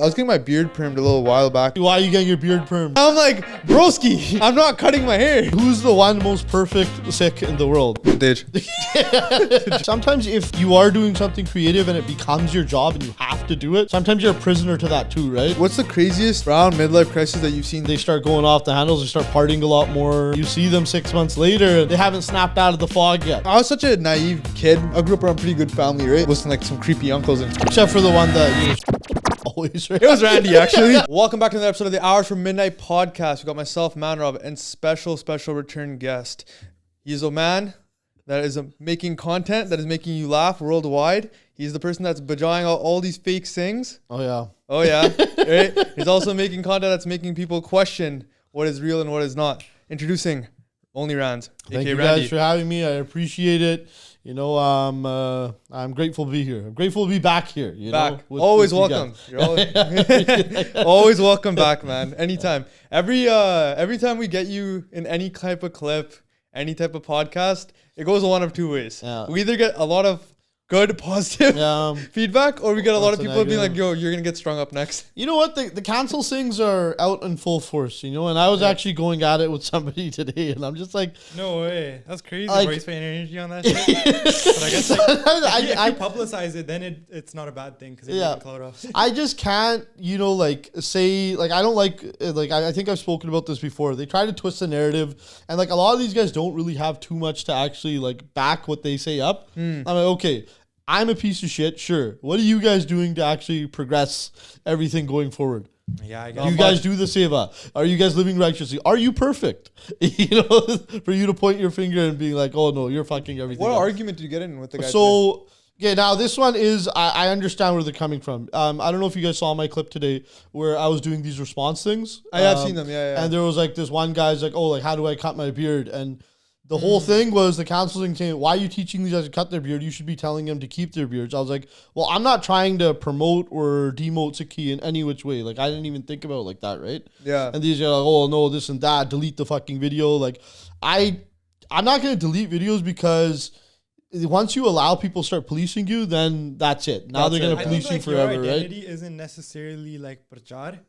I was getting my beard permed a little while back. Why are you getting your beard permed? I'm like, broski, I'm not cutting my hair. Who's the one most perfect Sikh in the world? Dej. Sometimes if you are doing something creative and it becomes your job and you have to do it, sometimes you're a prisoner to that too, right? What's the craziest round midlife crisis that you've seen? They start going off the handles, they start partying a lot more. You see them 6 months later, they haven't snapped out of the fog yet. I was such a naive kid. I grew up around a pretty good family, right? Listening like some creepy uncles and Except for the one that you always right? It was Randy, actually. Welcome back to another episode of the Hours from Midnight podcast. We got myself, Manrob, and special return guest. He's a man that is making content that is making you laugh worldwide. He's the person that's bajaying all these fake Singhs. Oh yeah. Oh yeah. Right? He's also making content that's making people question what is real and what is not. Introducing Only Rand. Thank you guys for having me. I appreciate it. You know, I'm grateful to be here. I'm grateful to be back here. You know, always welcome. You're always welcome back, man. Anytime. Every time we get you in any type of clip, any type of podcast, it goes one of two ways. Yeah. We either get a lot of good, positive feedback, or we get a lot of people being like, yo, you're going to get strung up next. You know what? The cancel Singhs are out in full force, you know? And I was actually going at it with somebody today, and I'm just like... No way. That's crazy. Like, waste energy on that shit. But I guess like, if you publicize it, then it's not a bad thing, because it gets cloud off. I just can't, you know, like, say... Like, I don't like... Like, I think I've spoken about this before. They try to twist the narrative, and, like, a lot of these guys don't really have too much to actually, like, back what they say up. I'm like, okay... I'm a piece of shit, sure. What are you guys doing to actually progress everything going forward? Yeah, I guess. Do you guys do the seva? Are you guys living righteously? Are you perfect? You know, for you to point your finger and being like, oh no, you're fucking everything. What argument did you get in with the guy? So, yeah, now this one is, I understand where they're coming from. I don't know if you guys saw my clip today where I was doing these response things. I have seen them, yeah. And there was like this one guy's like, oh, like, how do I cut my beard? And the whole thing was the counseling saying, why are you teaching these guys to cut their beard? You should be telling them to keep their beards. I was like, well, I'm not trying to promote or demote Sikhi in any which way. Like, I didn't even think about it like that, right? Yeah. And these are like, oh, no, this and that. Delete the fucking video. Like, I'm not going to delete videos because once you allow people to start policing you, then that's it. Now they're going to police you forever, your right? identity isn't necessarily like prachar,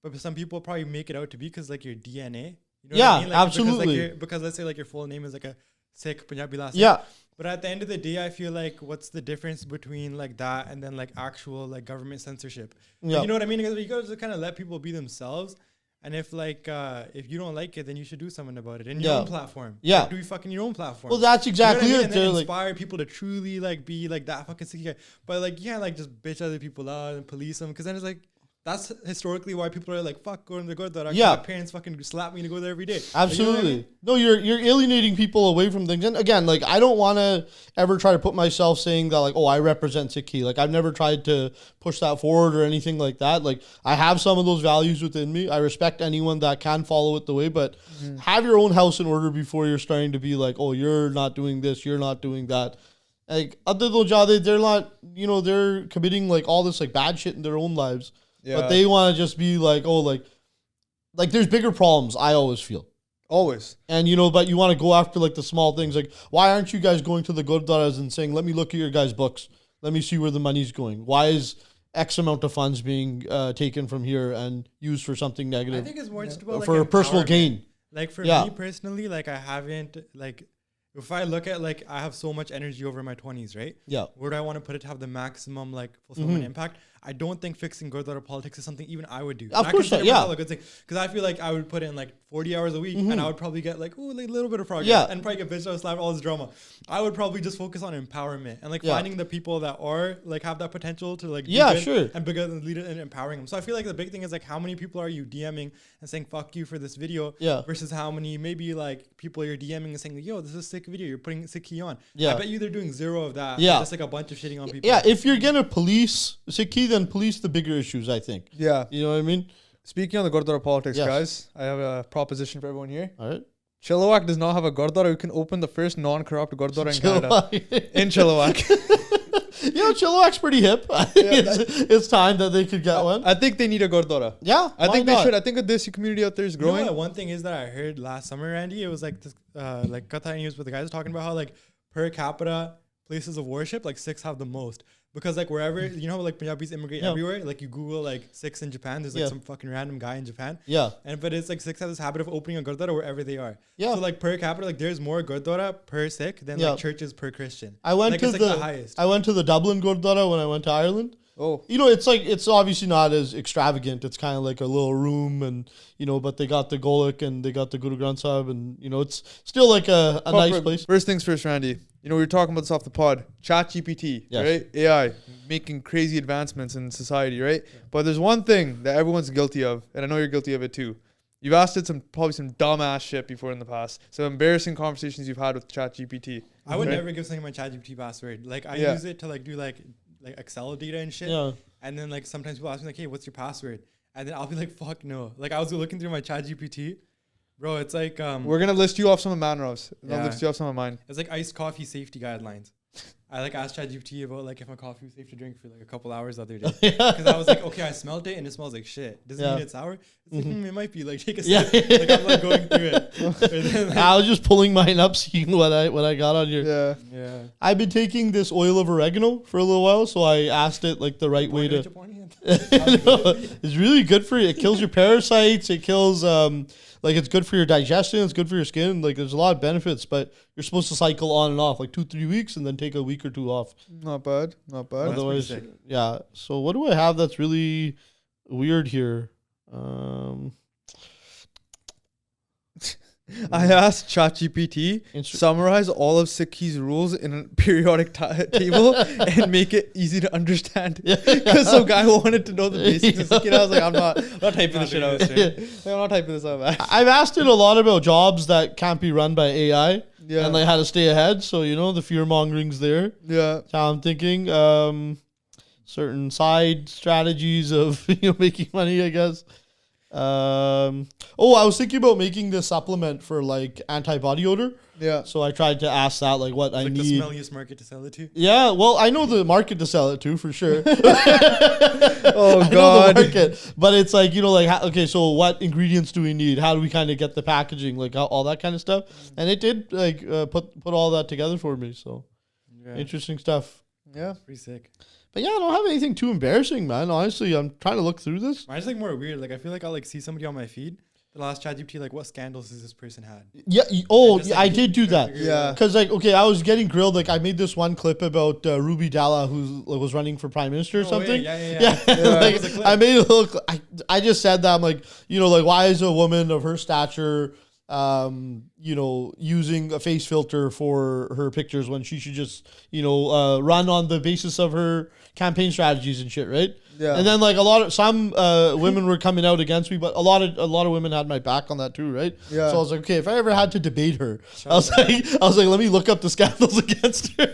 but some people probably make it out to be because like your DNA. You know what I mean? Like, absolutely. Because let's say like your full name is like a Sikh Punjabi last name. But at the end of the day, I feel like what's the difference between like that and then like actual like government censorship? Yeah. You know what I mean? Because you gotta just kind of let people be themselves. And if like if you don't like it, then you should do something about it in your own platform. Yeah. Like, do fucking your own platform. Well, that's exactly it. And then inspire people to truly like be like that fucking Sikh guy. But like you can't like just bitch other people out and police them, because then it's like, that's historically why people are like, fuck, going to the Gurdwara. My parents fucking slap me to go there every day. Absolutely. You know No, you're alienating people away from things. And again, like, I don't want to ever try to put myself saying that, like, oh, I represent Sikhi. Like, I've never tried to push that forward or anything like that. Like, I have some of those values within me. I respect anyone that can follow it the way, but have your own house in order before you're starting to be like, oh, you're not doing this, you're not doing that. Like, other than Joty, they're not, you know, they're committing, like, all this, like, bad shit in their own lives. Yeah. But they want to just be like, oh, like there's bigger problems, I always feel. Always. And, you know, but you want to go after, like, the small things. Like, why aren't you guys going to the Gurdwaras and saying, let me look at your guys' books. Let me see where the money's going. Why is X amount of funds being taken from here and used for something negative? I think it's more just about, like, for personal gain. Like, for me personally, like, I haven't, like... If I look at, like, I have so much energy over my 20s, right? Yeah. Where do I want to put it to have the maximum, like, fulfillment impact? I don't think fixing Gurdwara politics is something even I would do. Of course not, yeah. A good thing. Because I feel like I would put in, like, 40 hours a week, and I would probably get, like, like, a little bit of progress. And probably get bitched out, slap all this drama. I would probably just focus on empowerment and, like, finding the people that are, like, have that potential to, like, and bigger and lead it and empowering them. So I feel like the big thing is, like, how many people are you DMing and saying, fuck you for this video versus how many, maybe, like, people you're DMing and saying, like, yo, this is a sick video. You're putting sick key on. I bet you they're doing zero of that. Just like a bunch of shitting on people. Yeah, if you're gonna police Sikhi, then police the bigger issues, I think. Yeah. You know what I mean? Speaking on the Gurdwara politics, guys, I have a proposition for everyone here. All right. Chilliwack does not have a Gurdwara. We can open the first non-corrupt Gurdwara in Canada. In Chilliwack. You know, Chilliwack's pretty hip. It's time that they could get one. I think they need a Gurdwara. Yeah, I think they should. I think the Desi community out there is growing. You know, one thing is that I heard last summer, Randy, it was like this, like Katha and he was with the guys talking about how, like, per capita, places of worship, like Sikhs have the most. Because like wherever, you know, like Punjabis immigrate everywhere. Like you Google like Sikhs in Japan, there's like some fucking random guy in Japan. Yeah. But it's like Sikhs have this habit of opening a gurdwara wherever they are. Yeah. So like per capita, like there's more gurdwara per Sikh than like churches per Christian. I went to the highest. I went to the Dublin Gurdwara when I went to Ireland. Oh, you know, it's obviously not as extravagant. It's kind of like a little room, and you know, but they got the Golok and they got the Guru Granth Sahib, and you know, it's still like a nice place. First things first, Randy. You know, we were talking about this off the pod. ChatGPT, right? AI making crazy advancements in society, right? Yeah. But there's one thing that everyone's guilty of, and I know you're guilty of it too. You've asked it probably some dumbass shit before in the past. So embarrassing conversations you've had with ChatGPT. I would never give something my ChatGPT password. Like I use it to like do like Excel data and shit. Yeah. And then like sometimes people ask me like, hey, what's your password? And then I'll be like, fuck no. Like I was looking through my ChatGPT. Bro, it's like we're gonna list you off some of Manrov's. I'll list you off some of mine. It's like iced coffee safety guidelines. I like asked ChatGPT about like if my coffee was safe to drink for like a couple hours the other day. Because I was like, okay, I smelled it and it smells like shit. Does it mean it's sour? It's like, it might be. Like take a sip. Like I'm like going through it. I was just pulling mine up, seeing what I got on your. Yeah. I've been taking this oil of oregano for a little while, so I asked it like the right way to. It's really good for you. It kills your parasites. It kills like it's good for your digestion. It's good for your skin. Like there's a lot of benefits, but you're supposed to cycle on and off like 2-3 weeks and then take a week or two off. Not bad. Otherwise, yeah. So what do I have that's really weird here? I asked ChatGPT summarize all of Sikh's rules in a periodic table and make it easy to understand. Because some guy wanted to know the basics of Sikh. I was like, I'm not typing this shit out. I'm not typing this out, man. I've asked it a lot about jobs that can't be run by AI and like how to stay ahead. So, you know, the fear mongering's there. Yeah. That's how I'm thinking. Certain side strategies of making money, I guess. I was thinking about making this supplement for like anti-body odor. Yeah. So I tried to ask that like what I need. The smelliest market to sell it to. Yeah. Well, I know the market to sell it to for sure. Oh God. But it's like okay. So what ingredients do we need? How do we kind of get the packaging? Like all that kind of stuff. And it did like put all that together for me. So interesting stuff. Yeah. Pretty sick. But yeah, I don't have anything too embarrassing, man. Honestly, I'm trying to look through this. Mine's like more weird. Like I feel like I'll like see somebody on my feed. The last ChatGPT, like what scandals has this person had? Yeah. I did do that. Yeah. Because like, okay, I was getting grilled. Like I made this one clip about Ruby Dalla, who was running for prime minister or something. Yeah. Like, I made a little. I just said that I'm like, like why is a woman of her stature using a face filter for her pictures when she should just, run on the basis of her campaign strategies and shit, right? Yeah. And then like some women were coming out against me, but a lot of women had my back on that too, right? Yeah. So I was like, okay, if I ever had to debate her, I was like, let me look up the scandals against her.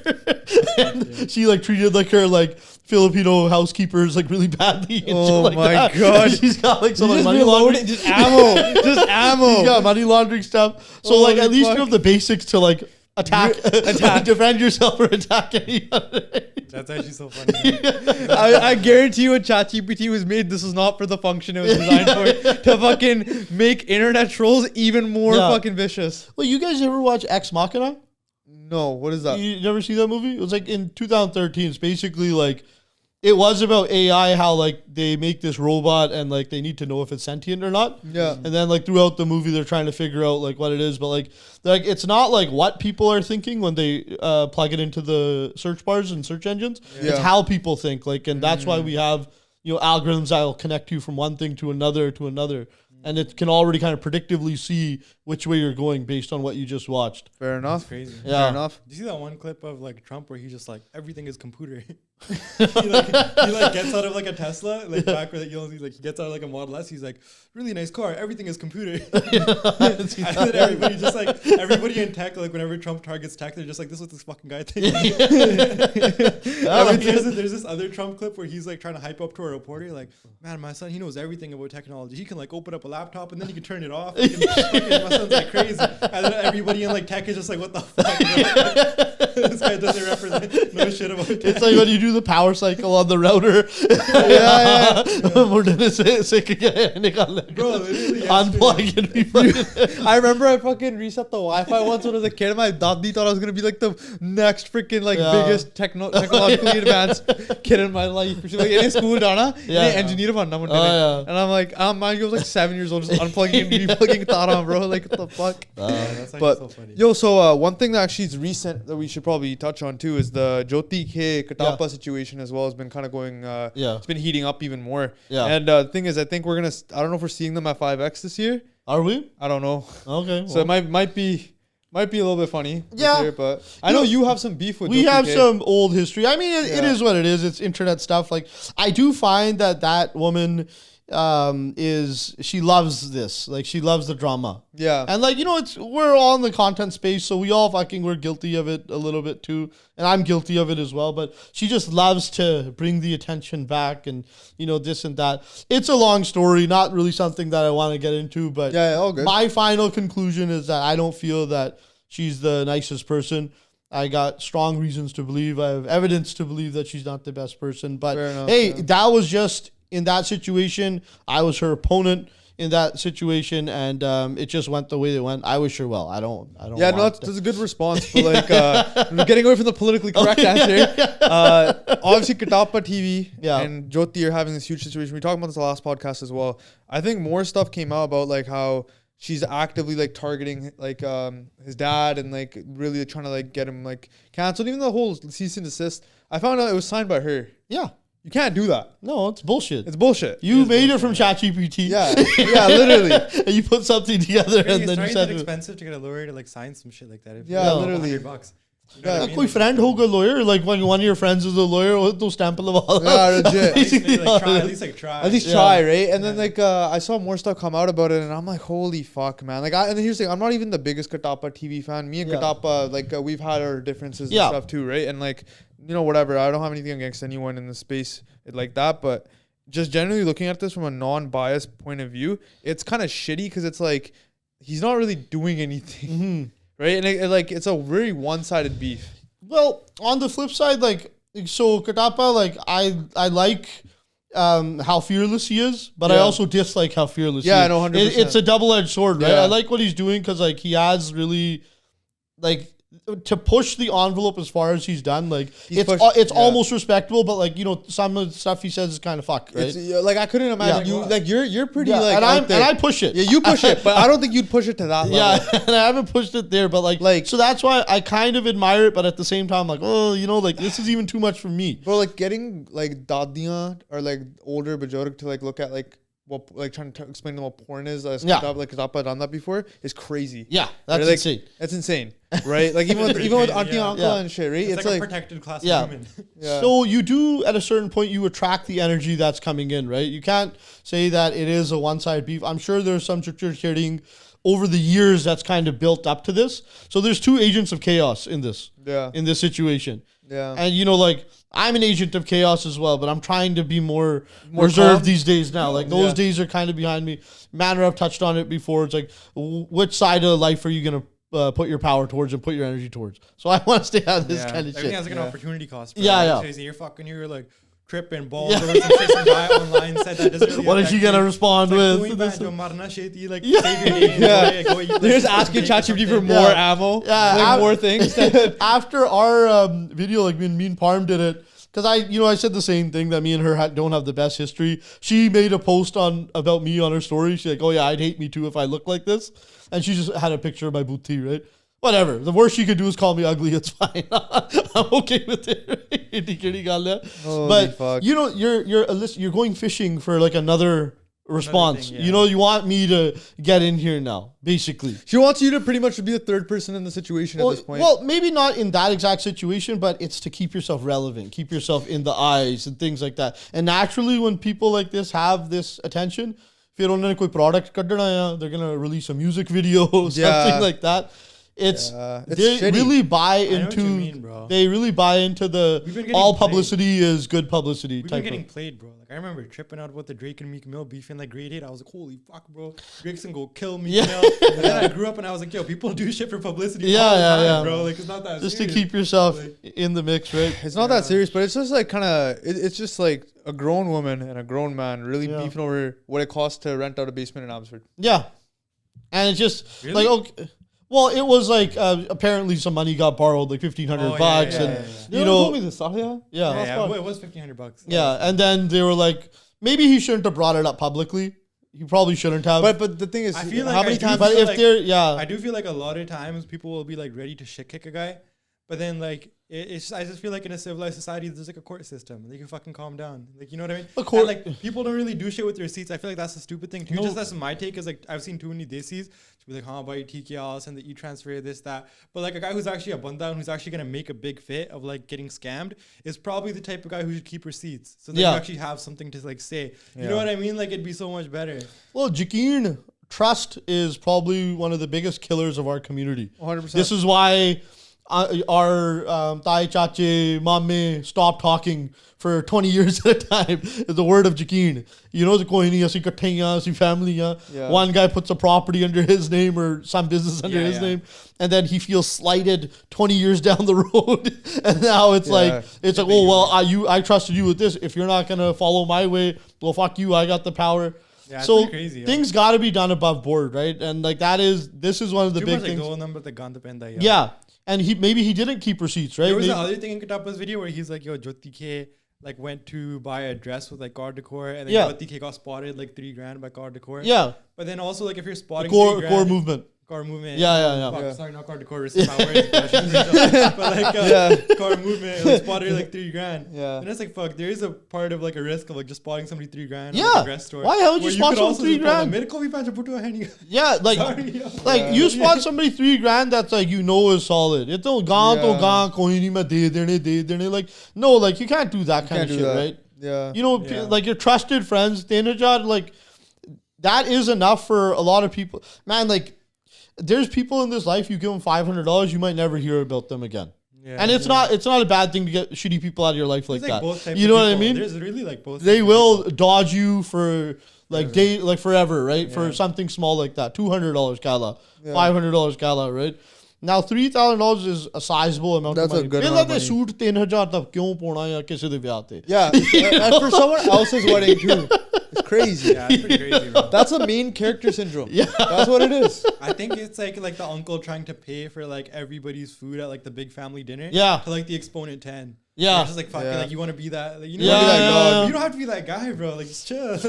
And she like treated like her like Filipino housekeepers like really badly. And oh like my that. God. She's got like some like, money laundering, just ammo. She's got money laundering stuff. So like at least you have the basics to like attack, defend yourself or attack anybody. That's actually so funny. I guarantee you, when ChatGPT was made, this was not for the function it was designed for. To fucking make internet trolls even more fucking vicious. Well, you guys ever watch Ex Machina? No, what is that? You never see that movie? It was like in 2013. It's basically like it was about AI, how like they make this robot and like they need to know if it's sentient or not. Yeah. And then like throughout the movie, they're trying to figure out like what it is, but like it's not like what people are thinking when they plug it into the search bars and search engines. Yeah. It's how people think. Like, and that's why we have algorithms that will connect you from one thing to another. And it can already kind of predictively see which way you're going based on what you just watched. Fair enough. That's crazy. Yeah. Fair enough. Do you see that one clip of like Trump where he's just like, everything is computer? he gets out of like a Tesla, like back where he gets out of like a Model S. He's like, really nice car. Everything is computer. And then everybody in tech, like whenever Trump targets tech, they're just like, this is what this fucking guy thinks. There's this other Trump clip where he's like trying to hype up to a reporter, like, man, my son, he knows everything about technology. He can like open up a laptop and then he can turn it off. My son's like crazy. And then everybody in like tech is just like, what the fuck? This guy doesn't represent no shit about that. It's like when you do the power cycle on the router. Bro, literally unplug and be fucking. I remember I fucking reset the Wi-Fi once when I was a kid. My dadi thought I was gonna be like the next freaking like biggest technologically advanced kid in my life. She's like in school, Dana, engineer one and I'm like, mind you, I was like 7 years old, just unplugging and replugging Tara, bro. Like what the fuck? That's But so funny. so one thing that actually is recent that we should probably touch on too is the Joty Kay Katapa situation as well has been kind of going. It's been heating up even more. Yeah. And the thing is, I think we're gonna. I don't know if we're seeing them at 5X this year. Are we? I don't know. Okay. So it might be a little bit funny. Yeah. This year, but I know you have some beef with. We Joty have Kay. some old history. I mean, it is what it is. It's internet stuff. Like, I do find that woman she loves this. Like, she loves the drama. Yeah. And like, we're all in the content space, so we all we're guilty of it a little bit too. And I'm guilty of it as well. But she just loves to bring the attention back and, this and that. It's a long story, not really something that I want to get into. But all good. My final conclusion is that I don't feel that she's the nicest person. I got strong reasons to believe. I have evidence to believe that she's not the best person. But that was just in that situation. I was her opponent in that situation, and it just went the way it went. I wish her well. I don't. Yeah, no, that's a good response. But like, getting away from the politically correct answer. Obviously, Katapa TV and Joty are having this huge situation. We talked about this the last podcast as well. I think more stuff came out about like how she's actively like targeting like his dad and like really trying to like get him like canceled. Even the whole cease and desist. I found out it was signed by her. Yeah. You can't do that. No, it's bullshit. It's bullshit. You made it from ChatGPT. Yeah, literally. And you put something together and then you said it's expensive to get a lawyer to like sign some shit like that. Literally. $100. कोई friend होगा lawyer, like when one of your friends is a lawyer, तो stamp लगा. Yeah, legit. Try. At least try, right? And then like I saw more stuff come out about it, and I'm like, holy fuck, man! Like, and here's the thing: I'm not even the biggest Katapa TV fan. Me and Katapa, like, we've had our differences and stuff too, right? And like, whatever. I don't have anything against anyone in the space like that, but just generally looking at this from a non-biased point of view, it's kind of shitty because it's like he's not really doing anything. Mm-hmm. Right, and it's a very one-sided beef. Well, on the flip side, like, so Katapa, like, I like how fearless he is, but I also dislike how fearless he is. Yeah, I know, 100%. It's a double-edged sword, right? Yeah. I like what he's doing because, like, he has really, like, to push the envelope as far as he's done, like, it's almost respectable, but like, some of the stuff he says is kind of fuck, right? It's, like, I couldn't imagine you, like, you're pretty like, and I push it. Yeah, you push it, but I don't think you'd push it to that level. Yeah, and I haven't pushed it there, but like, so that's why I kind of admire it, but at the same time, like, like, this is even too much for me. Bro, like, getting like dadiyan or like older bajorg to like look at like what, like, trying to explain to them what porn is, like Katapa had done that before, is crazy. Yeah, that's like, insane. That's insane, right? Like, even with auntie and uncle and shit, right? It's like a protected class of human. Yeah. So you do, at a certain point, you attract the energy that's coming in, right? You can't say that it is a one-sided beef. I'm sure there's some hearing over the years that's kind of built up to this. So there's two agents of chaos in this situation. Yeah. And, like, I'm an agent of chaos as well, but I'm trying to be more reserved calm these days now. Like, those days are kind of behind me. Manner, I've touched on it before. It's like, which side of life are you going to put your power towards and put your energy towards? So I want to stay out of this kind of shit. Everything has like an opportunity cost. Bro. Yeah. You're like tripping balls. Or some guy online said that doesn't really what is she going to respond with? They're just asking ChatGPT for more ammo, more things. After our video, like me and Parm did it, because I said the same thing, that me and her don't have the best history. She made a post about me on her story. She's like, oh yeah, I'd hate me too if I looked like this. And she just had a picture of my booty, right? Whatever. The worst she could do is call me ugly. It's fine. I'm okay with it. But fuck. You're going fishing for like another response. Thing, You want me to get in here now, basically. She wants you to pretty much be the third person in the situation at this point. Well, maybe not in that exact situation, but it's to keep yourself relevant, keep yourself in the eyes and things like that. And naturally, when people like this have this attention, if you don't know koi product, they're gonna release a music video, something like that. they really buy into they really buy into the all publicity is good publicity. We've been getting played, bro. Like I remember tripping out about the Drake and Meek Mill beefing like grade 8. I was like, holy fuck, bro. Drake's gonna go kill Meek Mill. And then I grew up and I was like, yo, people do shit for publicity all the time, bro. Like it's not that just serious. To keep yourself in the mix, right? It's not that serious, but it's just like kind of it's just like a grown woman and a grown man really beefing over what it costs to rent out a basement in Abbotsford. Yeah. And it's just like, okay, well, it was like apparently some money got borrowed, like $1,500, and you know, told me this stuff, it was $1,500. Yeah, and then they were like, maybe he shouldn't have brought it up publicly. He probably shouldn't have. But the thing is, I feel like how many times? But if they're I do feel like a lot of times people will be like ready to shit kick a guy, but then like I just feel like in a civilized society there's like a court system. They can fucking calm down. Like you know what I mean? A court, and, like people don't really do shit with their receipts. I feel like that's a stupid thing too. Just that's my take. Is like I've seen too many desis to be like, huh, buy TK, I'll send the e-transfer, this, that. But like a guy who's actually a bunda and who's actually gonna make a big fit of like getting scammed is probably the type of guy who should keep receipts. So that you actually have something to like say. You know what I mean? Like it'd be so much better. Well, Jakeen, trust is probably one of the biggest killers of our community. 100%. This is why our Thai Chache, Mame stopped talking for 20 years at a time. The word of Jakeen. You know, the kohini asi kathaiya, asi family. One guy puts a property under his name or some business under his name, and then he feels slighted 20 years down the road. And now it's like, oh, well, I trusted you with this. If you're not going to follow my way, well, fuck you. I got the power. Yeah, so crazy, things got to be done above board, right? And like this is one of the big things. Yeah. And maybe he didn't keep receipts, right? There was the other thing in Katapa's video where he's like, yo, Joty Kay like went to buy a dress with like car decor, and then Joty Kay got spotted like $3,000 by car decor. Yeah. But then also like if you're spotting core movement. Car movement. Yeah. Sorry, not car decor. But like car movement, like spotted like $3,000. Yeah. And it's like fuck. There is a part of like a risk of like just spotting somebody $3,000 yeah. at a dress store. Why would you spot somebody $3,000? Yeah, like you spot somebody $3,000 that's like you know is solid. It's like no, like you can't do that kind of shit, right? Yeah. You know, like your trusted friends, like that is enough for a lot of people. Man, like there's people in this life, you give them $500, you might never hear about them again. Yeah, and it's not a bad thing to get shitty people out of your life like that. You know what I mean? There's really like both. They will dodge you for like like forever, right? Yeah. For something small like that. $200 kala, $500 kala, right? Now $3,000 is a sizable amount of money. That's a good amount of money. Yeah, and for someone else's wedding too. It's crazy. Yeah, it's pretty crazy, bro. That's a main character syndrome. Yeah, that's what it is. I think it's like the uncle trying to pay for like everybody's food at like the big family dinner. Yeah, to like the exponent 10. Yeah, it's just like fuck it, like you want to be that. Like, you know, be that guy. You don't have to be that guy, bro. Like just chill.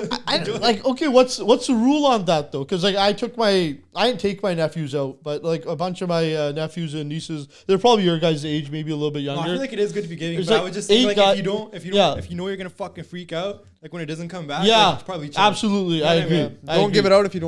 Like okay, what's the rule on that though? Because like I didn't take my nephews out, but like a bunch of my nephews and nieces, they're probably your guys' age, maybe a little bit younger. No, I feel like it is good to be giving, but like I would just think like if you know you're gonna fucking freak out, like when it doesn't come back, like, it's probably chill. Absolutely, you know I agree. Don't give it out if you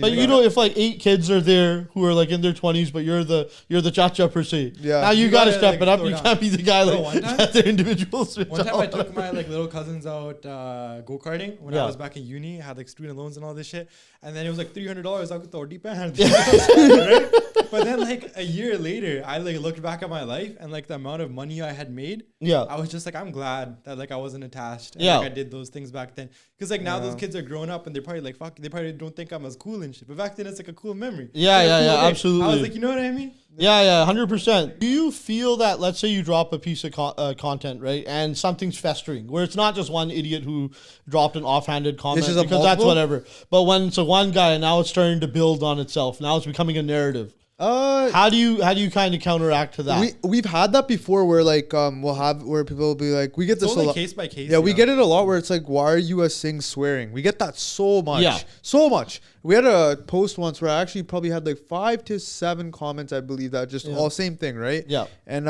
but you know, if like 8 kids are there who are like in their 20s, but you're the cha-cha per se. Yeah. Now you gotta step it up. You can't be the guy like that they're individuals. One time I took my like little cousins out go-karting when I was back in uni. I had like student loans and all this shit. And then it was like $300. I could throw deep hand. Right? But then like a year later, I like looked back at my life and like the amount of money I had made. Yeah. I was just like, I'm glad that like I wasn't attached. And, like, I did those things back then. Because like now those kids are grown up and they're probably like, fuck, they probably don't think I'm as cool and shit. But back then it's like a cool memory. Yeah, absolutely. I was like, you know what I mean? Yeah, 100%. Do you feel that, let's say you drop a piece of content, right, and something's festering, where it's not just one idiot who dropped an offhanded comment, because that's whatever, but when it's one guy and now it's starting to build on itself, now it's becoming a narrative. How do you kind of counteract to that? We've had that before where like where people will be like, we get this a lot, case by case. Yeah, we get it a lot where it's like, why are you a Singh swearing? We get that so much. So much. We had a post once where I actually probably had like 5 to 7 comments, I believe, that just all same thing, right? Yeah. And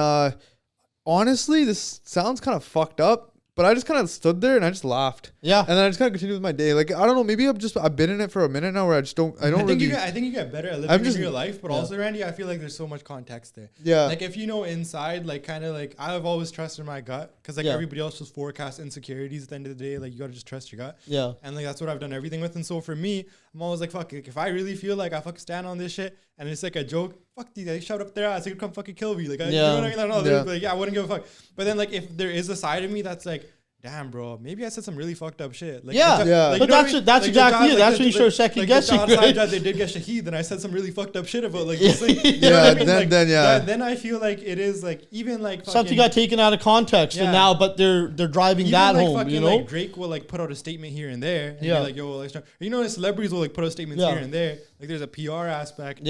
honestly, this sounds kind of fucked up. But I just kind of stood there and I just laughed. Yeah. And then I just kind of continued with my day. Like, I don't know, maybe I've been in it for a minute now where I think you get better at living your life, but also, Randy, I feel like there's so much context there. Yeah. Like, if you know inside, like, kind of like, I've always trusted my gut because, like, everybody else just forecasts insecurities at the end of the day. Like, you got to just trust your gut. Yeah. And, like, that's what I've done everything with. And so, for me, I'm always like, fuck, if I really feel like I fucking stand on this shit and it's like a joke, fuck these guys, shut up their ass, they could come fucking kill me. Like, you know what I mean? I don't know. Like, I wouldn't give a fuck. But then, like, if there is a side of me that's like, damn, bro, maybe I said some really fucked up shit. Like, Like, but that's exactly it. That's when you start second guessing. Right? They did get Shaheed, and I said some really fucked up shit about like this thing. You know what I mean? Then I feel like it is like even like something got taken out of context, and now, but they're driving even that like home. Fucking, you know, like Drake will like put out a statement here and there, and be like, yo, like, you know, celebrities will like put out statements here and there. Like, there's a PR aspect.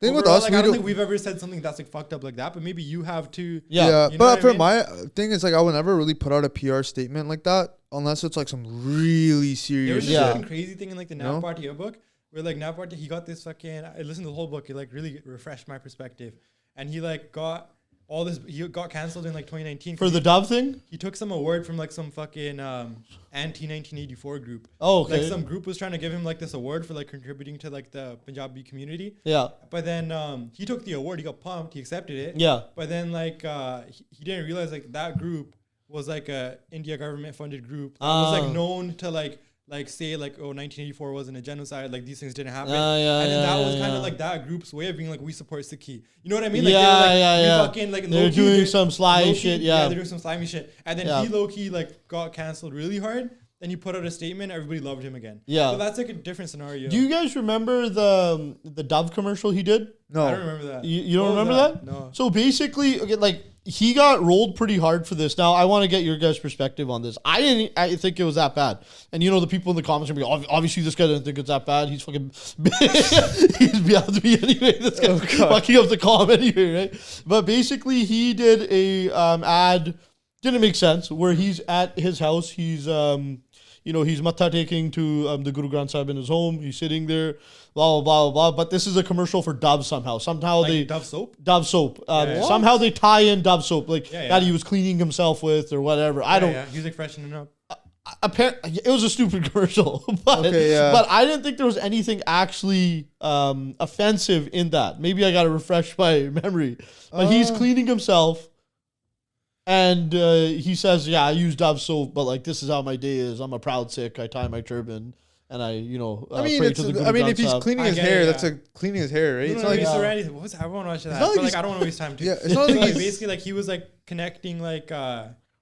Thing with us, like, I don't think we've ever said something that's like fucked up like that, but maybe you have too. Yeah, you know but for my thing is like I would never really put out a PR statement like that unless it's like some really serious. There was this fucking crazy thing in like the Nav Bhattia book where like Nav Bhattia, he got this fucking. I listened to the whole book. It like really refreshed my perspective, and he like got all this. He got canceled in like 2019 for the Dove thing. He took some award from like some fucking anti-1984 group. Oh, okay. Like some group was trying to give him like this award for like contributing to like the Punjabi community. Yeah. But then he took the award. He got pumped. He accepted it. Yeah. But then like he didn't realize like that group was like a India government funded group that was like known to like say like, oh, 1984 wasn't a genocide, like these things didn't happen. And then that was kind of like that group's way of being like, we support Sikh. You know what I mean? Like fucking like they're doing some slimy shit. Yeah, they're doing some slimy shit. And then he low-key like got canceled really hard. Then he put out a statement, everybody loved him again. Yeah. So that's like a different scenario. Do you guys remember the Dove commercial he did? No. I don't remember that. You don't remember that? No. So basically, okay, like he got rolled pretty hard for this. Now I want to get your guys' perspective on this. I think it was that bad. And you know the people in the comments are like, obviously this guy doesn't think it's that bad. He's fucking he's beyond me anyway. This guy's fucking up the comment anyway, right? But basically he did a ad, didn't make sense, where he's at his house. He's he's matha taking to the Guru Granth Sahib in his home. He's sitting there, blah, blah, blah, blah. But this is a commercial for Dove somehow. Somehow like they... Dove soap? Dove soap. Somehow they tie in Dove soap. Like that he was cleaning himself with or whatever. I don't... Yeah, he was like freshening up. It was a stupid commercial. But I didn't think there was anything actually offensive in that. Maybe I got to refresh my memory. But he's cleaning himself. And he says, I use Dove soap, but like this is how my day is. I'm a proud Sikh. I tie my turban, and I pray to the Guru Granth if he's Sahib. cleaning his hair, that's cleaning his hair, right? It's not like what was I want to watch that, but like I don't want to waste time too. Yeah, it's not like basically like he was like connecting like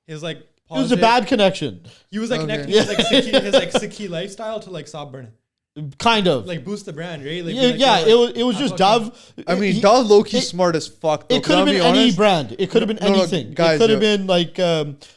his like. It was a bad connection. He was like connecting his like Sikh lifestyle to like stop burning. Kind of like boost the brand, right? Like, it was just Dove. I mean, Dove low-key smart as fuck. It could have been any brand. It could have been anything. Guys, it could have been like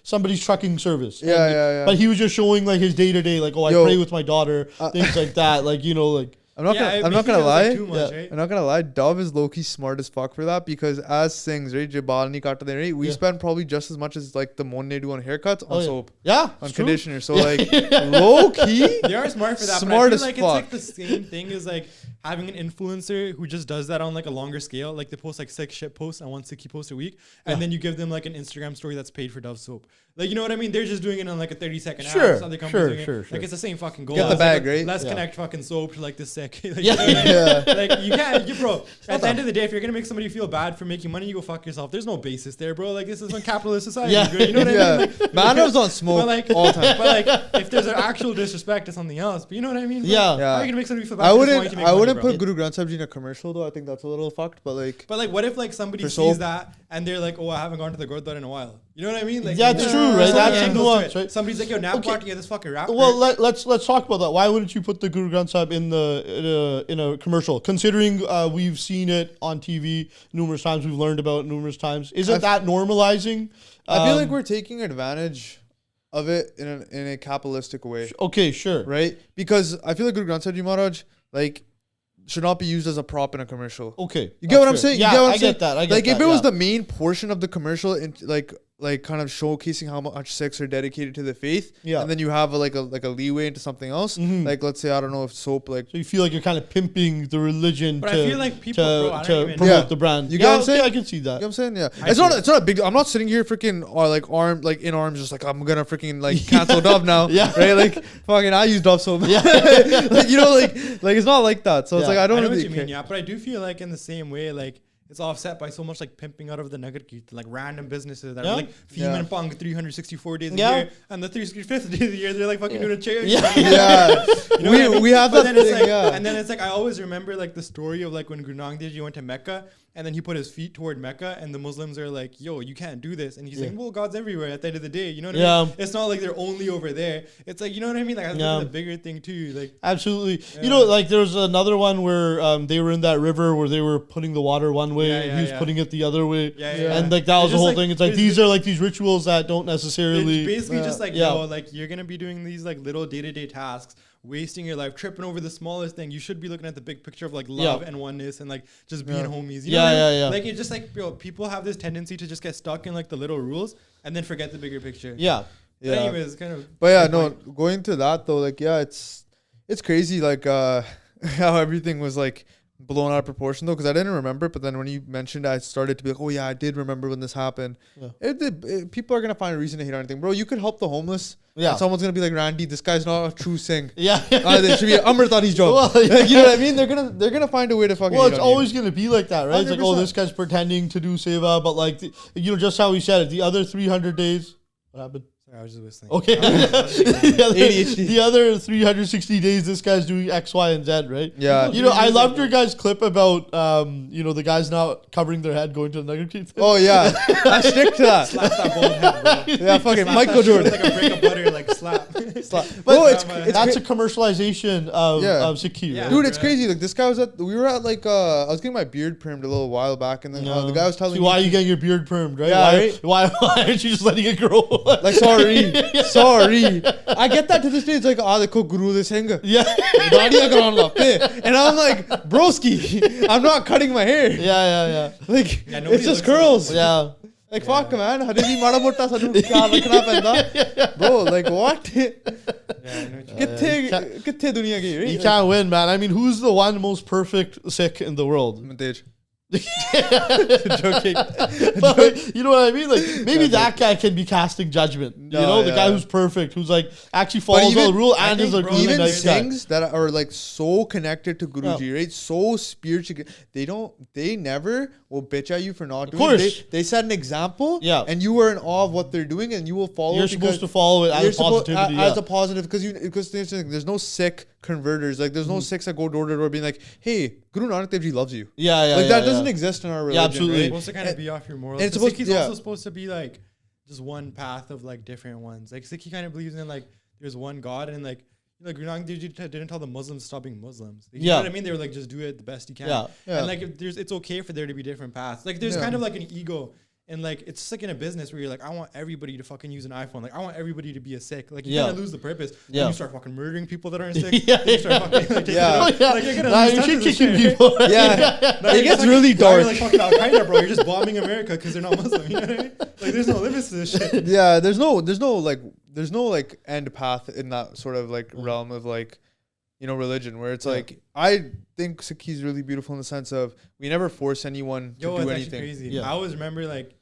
somebody's trucking service. Yeah. But he was just showing like his day to day, like, I pray with my daughter, things like that. Like, like. I'm not gonna lie. Right? I'm not gonna lie. Dove is low-key smart as fuck for that because as Singhs, right, Jabal Nikata, right, we spend probably just as much as like the money do on haircuts on soap. Yeah, on conditioner. So like low-key, they are smart for that. Smart but I feel as like fuck. It's like the same thing as like having an influencer who just does that on like a longer scale. Like they post like 6 shit posts and 1 Sikh post a week, and then you give them like an Instagram story that's paid for Dove soap. Like, you know what I mean? They're just doing it on like a 30-second ad. Sure. Like it's the same fucking goal. Get the bag, like, right? Let's connect fucking soap to like the Sikh. Like, you know what I mean? Like you can't, bro. At the end of the day, if you're gonna make somebody feel bad for making money, you go fuck yourself. There's no basis there, bro. Like this is a capitalist society. You know what I mean? Like, Manos on smoke all the time. But like if there's an actual disrespect to something else, but you know what I mean? Yeah. How are you gonna make somebody feel bad? I wouldn't put Guru Granth Sahib in a commercial though. I think that's a little fucked. But like what if like somebody sees that and they're like, oh, I haven't gone to the Gurdwara in a while. You know what I mean? Like, that's true, right? That's a nuance, right? Somebody's like, yo, Nav Bhattia, this fucking rapper. Well, let's talk about that. Why wouldn't you put the Guru Granth Sahib in a commercial? Considering we've seen it on TV numerous times, we've learned about it numerous times. Isn't that normalizing? I feel like we're taking advantage of it in a capitalistic way. Okay, sure. Right? Because I feel like Guru Granth Sahib Maharaj, like, should not be used as a prop in a commercial. Okay. You get what I'm saying? Yeah, you get what I'm I saying? get that. Like, if it was the main portion of the commercial, like kind of showcasing how much Sikhs are dedicated to the faith, and then you have a leeway into something else. Like, let's say, I don't know if soap, like, so you feel like you're kind of pimping the religion but I feel like people to promote the brand. You get what I'm saying? I can see that. You know what I'm saying? Yeah. It's not a big. I'm not sitting here freaking in arms, just like I'm gonna freaking like cancel Dove now. Right? Like fucking I use Dove soap. Like, like it's not like that. So it's like I don't know really what you mean. Yeah, but I do feel like in the same way, like it's offset by so much like pimping out of the nagar kirtan, like random businesses that are like theme and pang 364 days a year, and the 365th day of the year they're like fucking doing a chair. You know we have that thing, and then it's like I always remember like the story of like when Guru Nanak Dev Ji went to Mecca, and then he put his feet toward Mecca, and the Muslims are like, yo, you can't do this. And he's like, well, God's everywhere at the end of the day. You know what I mean? It's not like they're only over there. It's like, you know what I mean? Like, I think it's a bigger thing too. Like, absolutely. You know, like there was another one where they were in that river where they were putting the water one way and he was putting it the other way. And like that was the whole thing. It's like these are like these rituals that don't necessarily. It's basically just like, yo, like you're going to be doing these like little day-to-day tasks, wasting your life, tripping over the smallest thing. You should be looking at the big picture of like love and oneness and like just being homies. You know what I mean? Like it's just like, bro, people have this tendency to just get stuck in like the little rules and then forget the bigger picture. But anyways, kind of. But going to that though, like it's crazy, like how everything was like blown out of proportion though, because I didn't remember. But then when you mentioned, I started to be like, oh yeah, I did remember when this happened. People are gonna find a reason to hate on anything, bro. You could help the homeless. And someone's gonna be like, Randy, this guy's not a true Singh. It should be Amritani's job. Well, like, you know what I mean? They're gonna find a way to fucking. Well, it's always gonna be like that, right? 100%. It's like, oh, this guy's pretending to do seva, but like, just how we said it. The other 300 days, what happened? I was just listening. Okay. the other 360 days, this guy's doing X, Y, and Z, right? Yeah. You know, I loved your guys' clip about, the guys not covering their head going to the Nugget King. Oh, yeah. I stick to that. Slap that bald head, bro. Yeah, fucking Michael Jordan. Like a brick of butter, like slap. But bro, that's a commercialization of Sikh. Yeah. Dude, it's crazy. Like, this guy we were at, like, I was getting my beard permed a little while back, and then the guy was telling me. Why are you getting your beard permed, right? Yeah, why aren't you just letting it grow? Like, sorry. I get that to this day. It's like, dekho Guru the Singh. Yeah. And I'm like, broski, I'm not cutting my hair. Yeah. Like, it's just curls. Yeah. Like, fuck, man. Hadeli mada mota sanu kya rakhna penda. Bro, like, what? Kithe duniya ki, right? You can't win, man. I mean, who's the one most perfect Sikh in the world? Mantaj. Joking. But, you know what I mean? Like, maybe that guy can be casting judgment. The guy who's perfect, who's like actually follows all the rule and is a really nice guy. Even Singhs that are like so connected to Guruji, right? So spiritual. They never will bitch at you for not doing it. They set an example, and you are in awe of what they're doing, and you will follow. You're supposed to follow it as a positivity. As a positive, because there's no Sikh converters. Like, there's no Sikhs that go door to door being like, hey, Guru Nanak Dev Ji loves you. That doesn't exist in our religion. Yeah, absolutely. It's supposed to kind of be off your morals. And it's also supposed to be like just one path of like different ones. Like Sikh kind of believes in like there's one God, and like Guru Nanak Dev Ji didn't tell the Muslims to stop being Muslims. Like, you know what I mean? They were like, just do it the best you can. And like it's okay for there to be different paths. Like there's kind of like an ego. And like it's just like in a business where you're like, I want everybody to fucking use an iPhone. Like I want everybody to be a Sikh. Like you kind of lose the purpose. Then you start fucking murdering people that aren't Sikh. You start fucking like, like you're gonna lose touch with the people. It gets really dark. You're like fucking Al-Qaeda, bro. You're just bombing America because they're not Muslim. You know what I mean? Like there's no limits to this shit. Yeah, there's no like end path in that sort of like realm of like, religion, where it's like, I think Sikh is really beautiful in the sense of we never force anyone to do anything. Crazy. I always remember like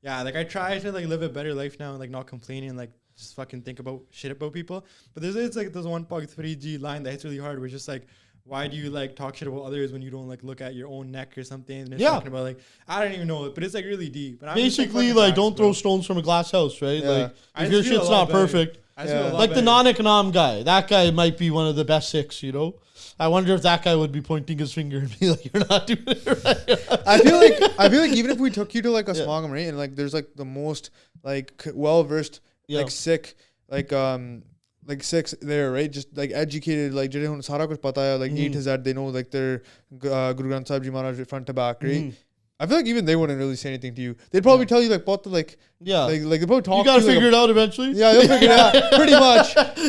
I try to like live a better life now and like not complaining and like just fucking think about shit about people. But there's one Pag 3G line that hits really hard, where it's just like, why do you like talk shit about others when you don't like look at your own neck or something? And it's talking about like, I don't even know it, but it's like really deep. But basically, like don't throw stones from a glass house, right? Like if your shit's not perfect. Like the Nanak Naam guy, that guy might be one of the best Sikhs, I wonder if that guy would be pointing his finger and be like, "You're not doing it right." I feel like even if we took you to like a smogam, right, and like there's like the most like well versed like Sikh like Sikhs there, right, just like educated, like jehde hun sara kuch pata hai, like A to Z, they know like their Guru Granth Sahib Ji Maharaj front to back, right? I feel like even they wouldn't really say anything to you. They'd probably tell you like what the like they probably talk. You gotta figure it out eventually. Yeah, you'll figure it out.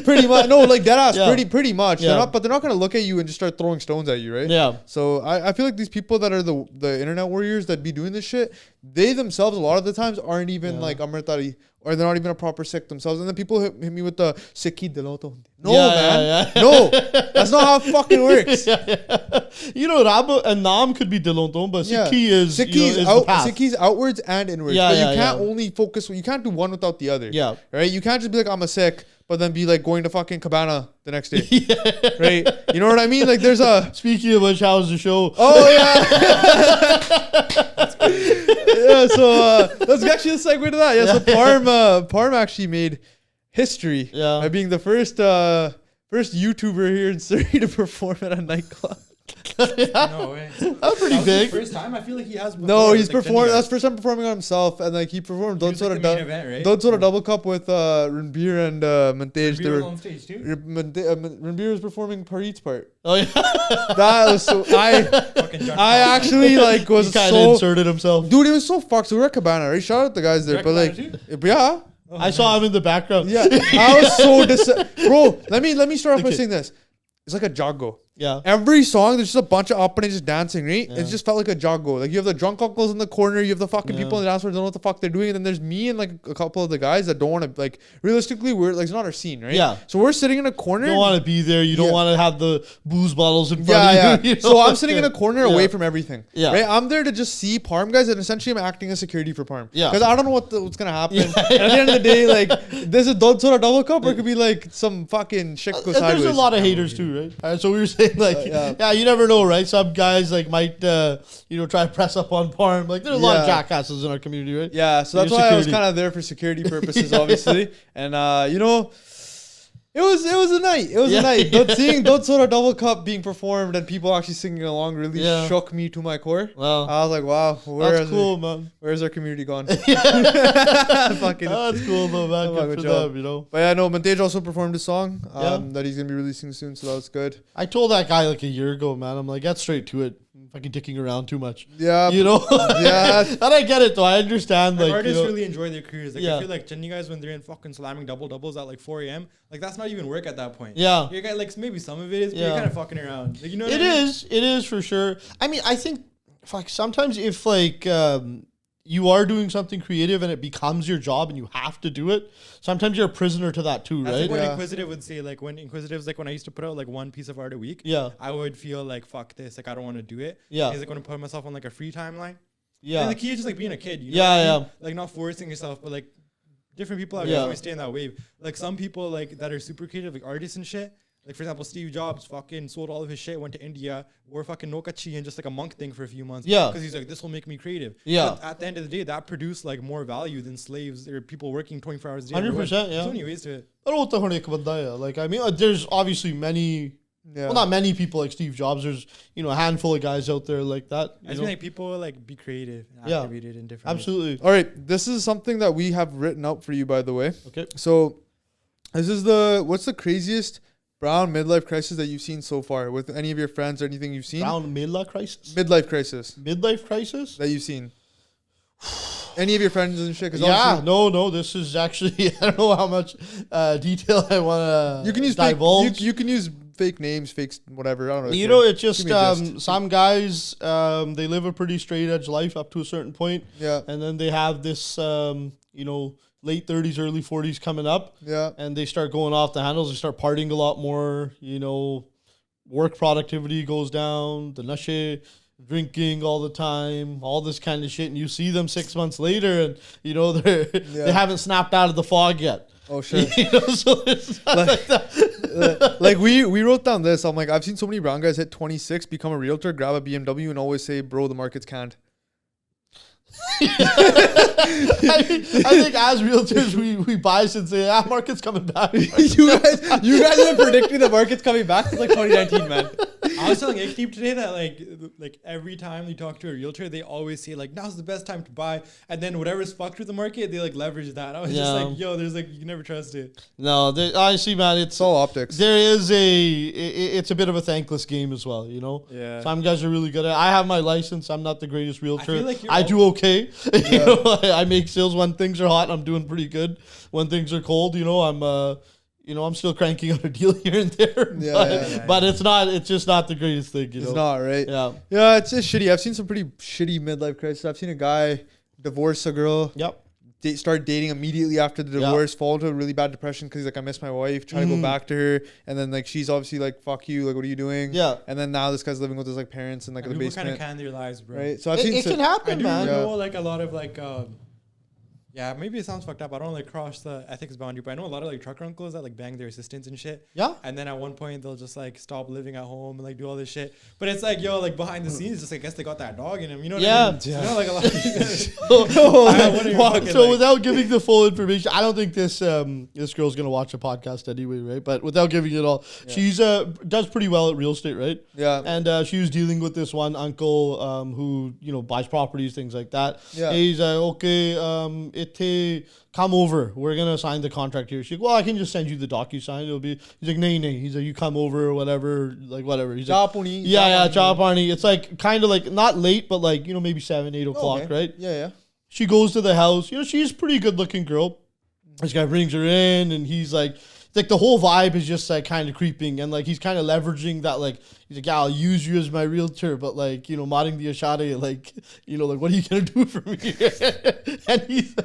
Pretty much. No, like dead ass. Pretty much. They're not gonna look at you and just start throwing stones at you, right? Yeah. So I feel like these people that are the internet warriors that be doing this shit, they themselves a lot of the times aren't even like Amritari, or they're not even a proper Sikh themselves. And then people hit me with the Sikhi diloto. No, man. No, that's not how it fucking works. Rab and Naam could be dilonto, but Sikhi is Sikhi's outwards and inwards. But you can't only focus. You can't do one without the other. Yeah. Right. You can't just be like, I'm a Sikh, but then be like going to fucking Cabana the next day. Right? You know what I mean? Like there's a... Speaking of which, how's the show? Oh, yeah. Yeah, so let's actually segue to that. Yeah, so Parm actually made history by being the first YouTuber here in Surrey to perform at a nightclub. No way. That's pretty big. First time? I feel like he has. No, he's performed. That's first time performing on himself, and like he performed Don't Soda Double Cup with Ranbir and Montage. They were on stage too. Ranbir was performing Parit's part. Oh yeah, that was so. I actually like was kind of so inserted himself. Dude, it was so fucked. So we were at Cabana, right? Shout out the guys there, but like, yeah. Oh, I saw him in the background. Yeah, I was so bro. Let me start off by saying this. It's like a joggo. Yeah. Every song, there's just a bunch of up and just dancing, right? Yeah. It just felt like a joggo. Like you have the drunk uncles in the corner, you have the fucking people in the dance floor don't know what the fuck they're doing, and then there's me and like a couple of the guys that don't want to like. Realistically, we're like it's not our scene, right? Yeah. So we're sitting in a corner. You don't want to be there. You don't want to have the booze bottles in front of you. You know? So I'm sitting in a corner away from everything. Yeah. Right. I'm there to just see Parm guys, and essentially I'm acting as security for Parm. Yeah. Because I don't know what's gonna happen. And at the end of the day, like this is Don't Soda Double Cup, or it could be like some fucking shit go sideways. There's a lot of haters too, right? Alright, so we were saying like, you never know, right? Some guys like might, try to press up on Parm. Like there's a lot of jackasses in our community, right? Yeah, so that's why I was kind of there for security purposes, obviously. And it was a night. It was a night. Seeing Don't Soda Double Cup being performed and people actually singing along really shook me to my core. Wow. I was like, wow, that's cool, man. Where's our community gone? That's cool though, man. Good for them, you know. But yeah, no, Montage also performed a song that he's gonna be releasing soon, so that was good. I told that guy like a year ago, man. I'm like, get straight to it. Fucking dicking around too much. Yeah. You know? Yeah. And I get it though. I understand. Like artists really enjoy their careers. Like I feel like you guys when they're in fucking slamming doubles at like 4 a.m. Like that's not even work at that point. Yeah. You got like maybe some of it is, but you're kind of fucking around. Like, you know what I mean? It is for sure. I mean, I think sometimes if like you are doing something creative and it becomes your job and you have to do it, sometimes you're a prisoner to that too, right? Like what Inquisitive would say, like when Inquisitive's like when I used to put out like one piece of art a week, I would feel like fuck this, like I don't want to do it. Yeah. He's like when I put myself on like a free timeline. Yeah. And the key is just like being a kid, you know? Yeah. Like not forcing yourself, but like different people have always stay in that wave. Like some people like that are super creative, like artists and shit. Like, for example, Steve Jobs fucking sold all of his shit, went to India, wore fucking Nokachi and just like a monk thing for a few months. Yeah. Because he's like, this will make me creative. Yeah. But at the end of the day, that produced like more value than slaves or people working 24 hours a day. 100%, yeah. There's so many ways to it. Like, I mean, there's obviously many, well, not many people like Steve Jobs. There's, a handful of guys out there like that. I just mean like people like be creative and activated in different ways. All right. This is something that we have written out for you, by the way. Okay. So, this is what's the craziest brown midlife crisis that you've seen so far with any of your friends or anything you've seen? Brown midlife crisis? Midlife crisis. Midlife crisis? That you've seen. Any of your friends and shit? No. This is actually, I don't know how much detail I want to divulge. You can use fake names, whatever. I don't know. It's just some guys, they live a pretty straight edge life up to a certain point. Yeah. And then they have this, late 30s, early 40s coming up. Yeah. And they start going off the handles. They start partying a lot more. Work productivity goes down. The nashe, drinking all the time, all this kind of shit. And you see them 6 months later and, they haven't snapped out of the fog yet. Oh, shit. So it's like that. Like we wrote down this. I'm like, I've seen so many brown guys hit 26, become a realtor, grab a BMW and always say, bro, the market's canned. I think as realtors we bias and say market's coming back. you guys have been predicting the market's coming back since like 2019, man. I was telling Ikdeep today that like every time you talk to a realtor, they always say like now's the best time to buy, and then whatever's fucked with the market, they like leverage that. I was just like, yo, there's like you can never trust it. No, honestly, man, it's all optics. There is it's a bit of a thankless game as well, Yeah. Some guys are really good at it. I have my license. I'm not the greatest realtor. I do okay. Yeah. I make sales when things are hot. I'm doing pretty good. When things are cold, I'm still cranking out a deal here and there. But it's not. It's just not the greatest thing. It's not, right? Yeah. Yeah, it's just shitty. I've seen some pretty shitty midlife crisis. I've seen a guy divorce a girl. Yep. Start dating immediately after the divorce, fall into a really bad depression because he's like, I miss my wife, try to go back to her, and then like she's obviously like, fuck you, like what are you doing? Yeah. And then now this guy's living with his like parents and like in the basement. People kind of can their lives, bro. Right. So I've seen it can happen, man. I do know like a lot of like Yeah, maybe it sounds fucked up. I don't like cross the ethics boundary, but I know a lot of like trucker uncles that like bang their assistants and shit. Yeah. And then at one point they'll just like stop living at home and like do all this shit. But it's like, yo, like behind the scenes, just I guess they got that dog in him. You know what I mean? You know, like a lot of people. So without giving the full information, I don't think this this girl's gonna watch the podcast anyway, right? But without giving it all, she's does pretty well at real estate, right? Yeah. And she was dealing with this one uncle who buys properties, things like that. Yeah. He's okay. Come over. We're gonna sign the contract here. She's like, well, I can just send you the DocuSign. It'll be. He's like, nay. He's like, you come over or whatever. Like whatever. He's like, Chapani. It's like kind of like not late, but like maybe 7, 8 o'clock, right? Yeah. She goes to the house. She's a pretty good looking girl. This guy brings her in, and he's like the whole vibe is just like kind of creeping, and like he's kind of leveraging that, like he's like, yeah, I'll use you as my realtor, but like modding the Ashade, like like what are you gonna do for me? And he's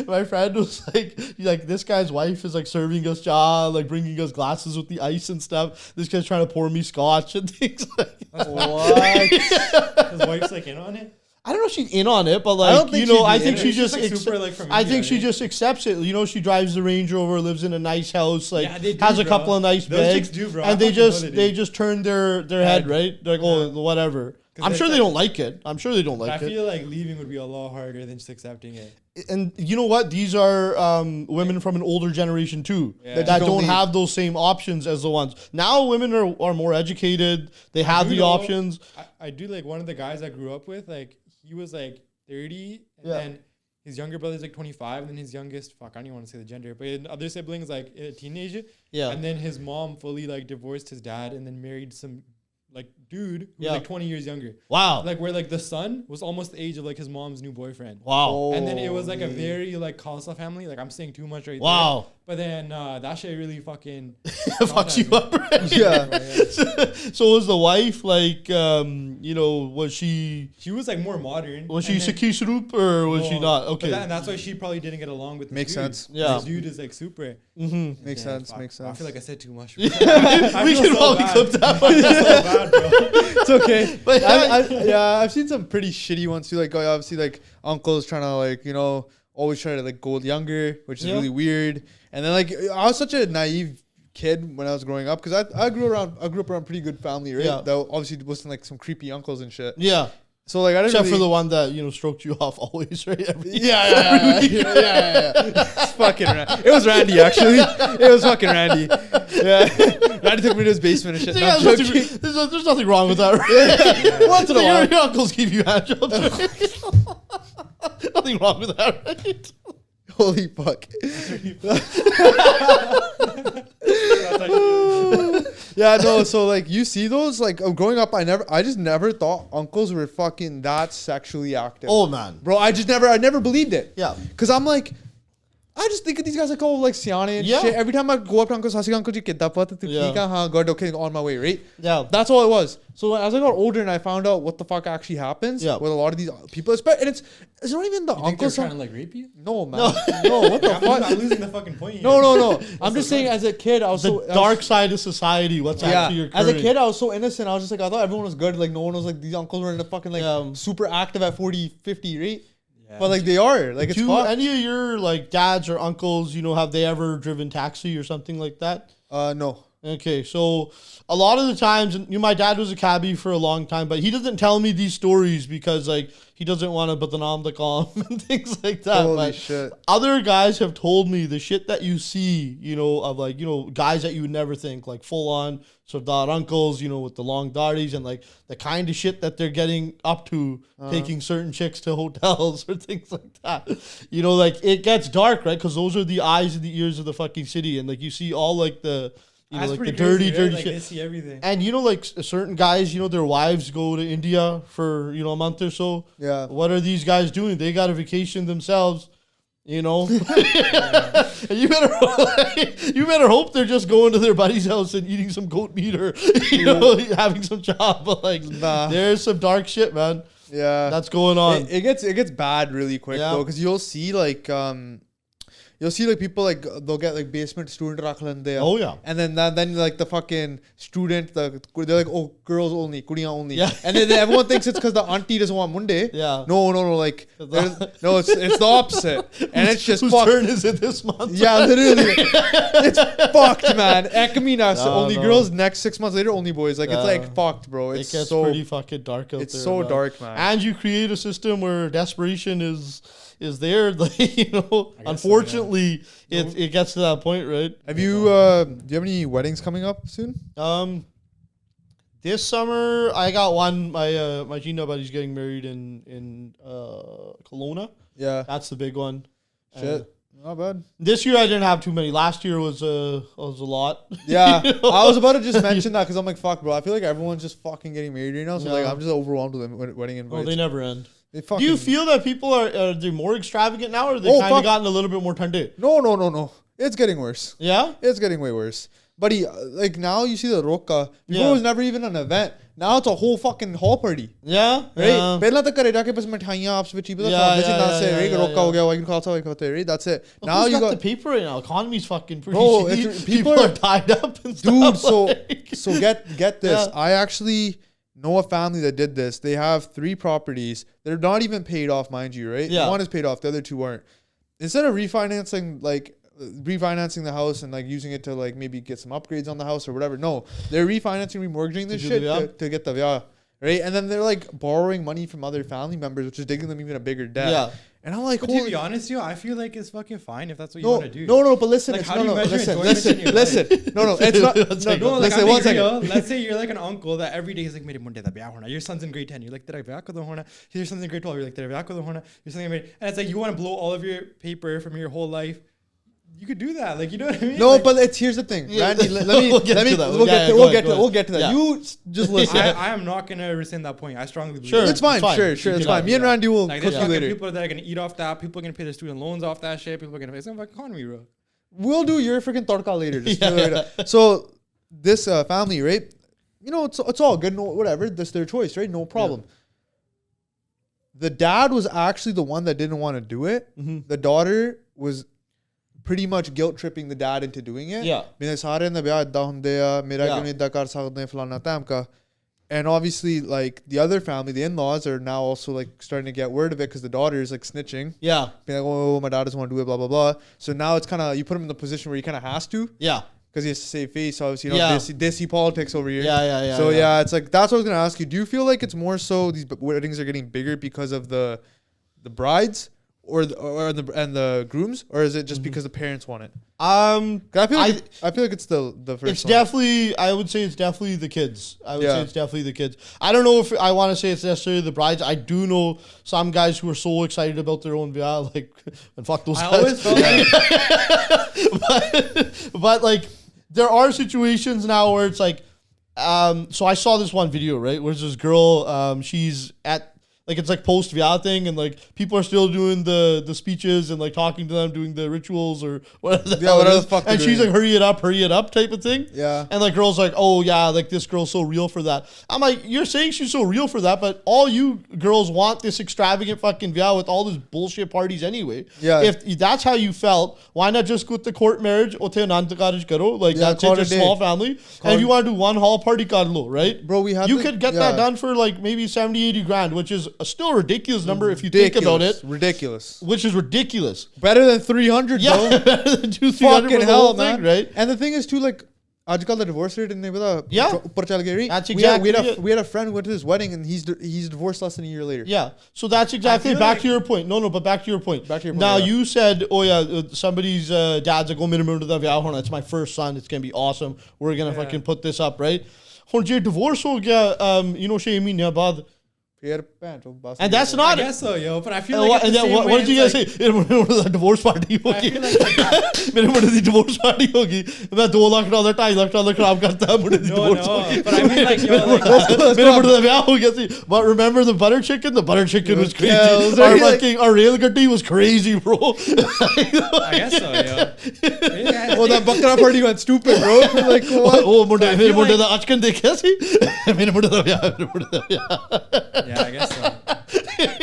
my friend was like, this guy's wife is like serving us cha, like bringing us glasses with the ice and stuff. This guy's trying to pour me scotch and things like that. What? His wife's like in on it. I don't know if she's in on it, but like, I think she just, I think she just accepts it. She drives the Range Rover, lives in a nice house, like has a couple of nice beds, and they just turn their head, right? They're like, oh, whatever. I'm sure they don't like it. I feel like leaving would be a lot harder than just accepting it. And you know what? These are women from an older generation too that don't have those same options as the ones. Now women are more educated. They have the options. I do like one of the guys I grew up with, like, he was like 30, and then his younger brother's like 25, and then his youngest, I don't even want to say the gender, but his other sibling's like a teenager. Yeah. And then his mom fully like divorced his dad and then married some like dude who was like 20 years younger. Wow. Like where like the son was almost the age of like his mom's new boyfriend. Wow. And then it was like a very like Khalsa family. Like I'm saying too much right there. Wow. But then that shit really fucking fucks you up, right? Yeah. So was the wife like, was she? She was like more modern. Was she Sikhi Swaroop or was she not? Okay. And that's why she probably didn't get along with. Makes sense. Yeah. This dude is like super. Mm-hmm. Makes sense. I feel like I said too much. We can probably clip that one. So bad, bro. It's okay. But I've seen some pretty shitty ones too. Like obviously like uncles trying to like always try to like go younger, which is really weird. And then like I was such a naive kid when I was growing up because I grew up around pretty good family, right? Yeah. That obviously wasn't like some creepy uncles and shit. Yeah. So like I didn't except for the one that stroked you off always, right? Yeah. It's fucking it was Randy actually. It was fucking Randy. Yeah. Randy took me to his basement and shit. There's nothing wrong with that, right? Once in a while, your uncles give you handjobs. Right? Nothing wrong with that, right? Holy fuck. Yeah, no, so like you see those, like growing up, I just never thought uncles were fucking that sexually active. Oh man. Bro, I never believed it. Yeah. Cause I'm like, I just think of these guys like like Siane and shit. Every time I go up to Uncle Sasi, Uncle Joty Kay Katapa, God, okay, on my way, right? Yeah. That's all it was. So as I got older and I found out what the fuck actually happens with a lot of these people, and it's not even the uncles trying to like rape you. No, man. No, what the fuck? I'm losing the fucking point. No. I'm just saying, as a kid, I was the dark side of society. What's actually occurring? As a kid, I was so innocent. I was just like, I thought everyone was good. Like no one was like these uncles were in the fucking like super active at 40, 50, right? Yeah. But like they are like it's any of your like dads or uncles, have they ever driven taxi or something like that? No. Okay, so a lot of the times, my dad was a cabbie for a long time, but he doesn't tell me these stories because like he doesn't want to badnaam the calm and things like that. Holy shit. Other guys have told me the shit that you see, of like, guys that you would never think, like full on Sardar uncles, with the long daris and like the kind of shit that they're getting up to, taking certain chicks to hotels or things like that. Like it gets dark, right? Because those are the eyes and the ears of the fucking city, and like you see all like the like the dirty right? shit. They see everything. And like certain guys, their wives go to India for a month or so. Yeah. What are these guys doing? They got a vacation themselves. And you better hope they're just going to their buddy's house and eating some goat meat or having some chop. But like, there's some dark shit, man. Yeah, that's going on. It gets bad really quick though, because you'll see like you'll see like people like they'll get like basement student rakh lende. Oh yeah. And then like the fucking student, they're like, oh, girls only, kuriyan only. Yeah. And then everyone thinks it's because the auntie doesn't want munde. Yeah. No, like no, it's the opposite. And it's just whose turn is it this month? Yeah, literally. It's fucked, man. Ekamina, only girls. Next 6 months later, only boys. Like it's like fucked, bro. It gets pretty fucking dark out there. It's so dark, man. And you create a system where desperation is there, like, you know. Unfortunately, it gets to that point, right? Have you do you have any weddings coming up soon? This summer I got one. My Gina buddy's getting married in Kelowna. Yeah, that's the big one. Shit. Not bad. This year I didn't have too many. Last year was a lot. Yeah, you know? I was about to just mention that because I'm like, fuck, bro. I feel like everyone's just fucking getting married right now. So like, I'm just overwhelmed with wedding invites. Oh, they never end. Do you feel that people are they more extravagant now, or they kind of gotten a little bit more tande? No. It's getting worse. Yeah, it's getting way worse. But like now you see the roka. Before it was never even an event. Now it's a whole fucking hall party. Yeah, right. Pehla tak kare jaake bas mithaiyan aaps mein cheap roka ho gaya waikin khalsa waikin khate, right? That's it. Well, now you got the paper right now. Economy's fucking pretty shitty. People are tied up and stuff. Dude, so get this. I actually know a family that did this. They have 3 properties. They're not even paid off, mind you, right? Yeah. One is paid off, the other 2 aren't. Instead of refinancing the house and like using it to like maybe get some upgrades on the house or whatever. No, they're remortgaging this shit to get the vya, right? And then they're like borrowing money from other family members, which is digging them even a bigger debt. Yeah. And I'm like, but to be honest, I feel like it's fucking fine if that's what you want to do. No, but listen, like, listen. No, it's not. No, listen, one second. Let's say you're like an uncle that every day is like, "Mere munde da bya hona." Your son's in grade 10. You're like, "Tera bya kado hona?" Your son's in grade 12. You're like, "Tera bya kado hona?" Your son's in grade, and it's like you want to blow all of your paper from your whole life. You could do that, like, you know what I mean? No, like, but here's the thing, Randy. We'll get to that. Yeah. You just listen. I am not gonna rescind that point. I strongly believe. Sure, it's fine. Sure, it's fine. Me and Randy will cook you later. People that are gonna eat off that. People are gonna pay their student loans off that shit. People are gonna pay some economy, bro. We'll do your freaking tarka later. So this family, right? You know, it's all good. No, whatever. That's their choice, right? No problem. Yeah. The dad was actually the one that didn't want to do it. Mm-hmm. The daughter was pretty much guilt tripping the dad into doing it. Yeah. And obviously, like, the other family, the in-laws, are now also like starting to get word of it because the daughter is like snitching. Yeah. Being like, oh, my dad doesn't want to do it, blah, blah, blah. So now it's kind of, you put him in the position where he kind of has to. Yeah. Because he has to save face, obviously, you know, desi politics over here. Yeah. So it's like, that's what I was going to ask you. Do you feel like it's more so these weddings are getting bigger because of the brides? Or the grooms, or is it just because the parents want it? I feel like it's the first. It's definitely. I would say it's definitely the kids. Say it's definitely the kids. I don't know if I want to say it's necessarily the brides. I do know some guys who are so excited about their own via, like, and fuck those guys. I always felt like, but like there are situations now where it's like, so I saw this one video, right, where this girl, she's at. Like, it's like post-Vya thing, and like people are still doing the speeches and like talking to them, doing the rituals or whatever the fuck. And she's like, hurry it up type of thing. Yeah. And like girls like, oh yeah, like this girl's so real for that. I'm like, you're saying she's so real for that, but all you girls want this extravagant fucking Vya with all these bullshit parties anyway. Yeah. If that's how you felt, why not just go with the court marriage? Like that's it, just small family. And if you want to do one hall party, right? Bro, you could get that done for like maybe 70, 80 grand, which is a still ridiculous number if you think about it. Ridiculous. Which is ridiculous. Better than 300, though. Yeah, better than 200 fucking hell, man. Thing, right? And the thing is, too, like, आजकल the divorce rate in That's exactly we had a friend who went to this wedding and he's divorced less than a year later. Yeah. So that's exactly back to your point. But back to your point. Now you said, oh yeah, somebody's dad's like, oh, it's my first son. It's gonna be awesome. We're gonna fucking put this up, right? Divorce ho gaya, 6 mahine baad. And that's not. I guess so, yo. But I feel like what did you guys say? The divorce party hogi. मेरे मुंडे दी divorce party होगी. मैं $2 लाख $2.5 लाख खराब करता है मुंडे दी divorce party. But I mean, like, yo, मेरे मुंडे दा ब्याह हो गया सी. But remember the butter chicken? The butter chicken was crazy. Our rail gaddi was crazy, bro. I guess so, yo. Well, that bakra party went stupid, bro. Like, what? Oh, मेरे मुंडे दा achkan देखा सी. मेरे मुंडे दा ब्याह. Yeah, I guess so.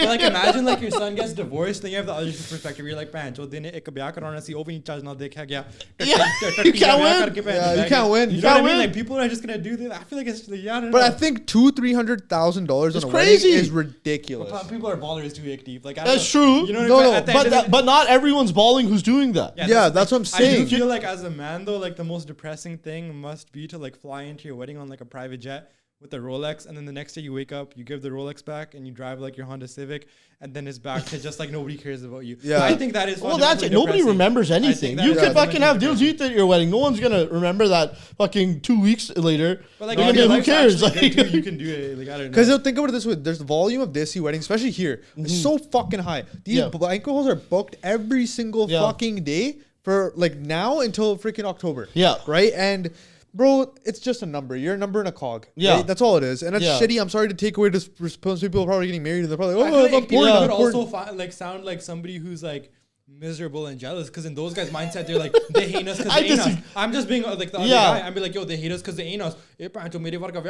But like imagine like your son gets divorced, then you have the other perspective. You're like, man, jo din ek bya karana si, open charge na dekha gaya. You can't win. Yeah, you can't win. You know what I mean? Like people are just gonna do this. I feel like it's I don't know. But I think $200,000-$300,000 on a crazy. wedding is ridiculous. But people are ballers too deep. Like that's true. You know what I mean? But not everyone's balling who's doing that. Yeah, that's what I'm saying. I do feel like as a man though, like the most depressing thing must be to like fly into your wedding on like a private jet with a Rolex, and then the next day you wake up, you give the Rolex back, and you drive like your Honda Civic, and then it's back to just like nobody cares about you. Yeah, I think that is. Well, that's it. Nobody remembers anything. You could fucking have diljeet at your wedding. No one's gonna remember that fucking 2 weeks later. But like, who cares? Like, you can do it. Like I don't know. Because think about it this way: there's the volume of desi weddings, especially here, it's so fucking high. These banquet halls are booked every single fucking day for like now until freaking October. Yeah, right. And bro, it's just a number. You're a number in a cog. Yeah. Right? That's all it is. And it's shitty. I'm sorry to take away this response. People are probably getting married and they're probably like, I'm important. Could also sound like somebody who's like miserable and jealous, because in those guys' mindset, they're like, they hate us because they ain't us. I'm just being like the other guy. I'm be like, yo, they hate us because they ain't us. I mean, like that's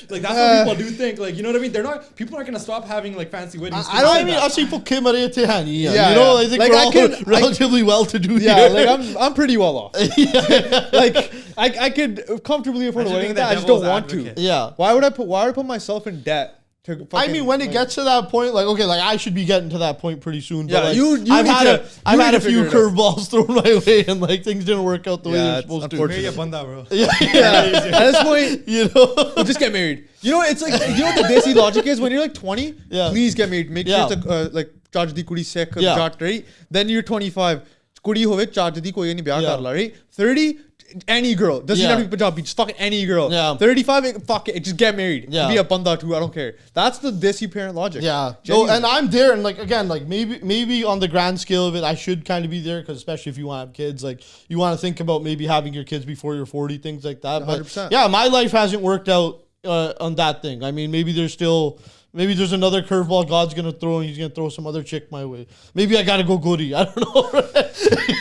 what people do think. Like, you know what I mean? They're not. People aren't gonna stop having like fancy weddings. I mean, I see people came at you know, I think like we're all relatively well to do. Yeah, like I'm pretty well off. Like I could comfortably afford a wedding. I just don't want to. Yeah. Why would I put myself in debt? I mean, when it gets to that point, like, okay, like I should be getting to that point pretty soon. Yeah, but like, I've had a few curveballs thrown my way, and like things didn't work out the way they're supposed to. Marry a banda, bro. Yeah. At this point, you know, we'll just get married. You know, it's like, you know what the desi logic is? When you're like 20, please get married. Make sure it's like Charge di kudi Sikh, Jat, right? Then you're 25. Kudi hove Charge di koi nahi bya karla, right? 30. Any girl doesn't have to be Punjabi, just fucking any girl. 35, fuck it, just get married. Be a banda too, I don't care. That's the desi parent logic. No, and I'm there, and like again, like maybe on the grand scale of it, I should kind of be there, because especially if you want to have kids, like you want to think about maybe having your kids before you're 40, things like that. 100%. But yeah, my life hasn't worked out on that thing. I mean, maybe there's another curveball God's gonna throw, and he's gonna throw some other chick my way. Maybe I gotta go goody. I don't know.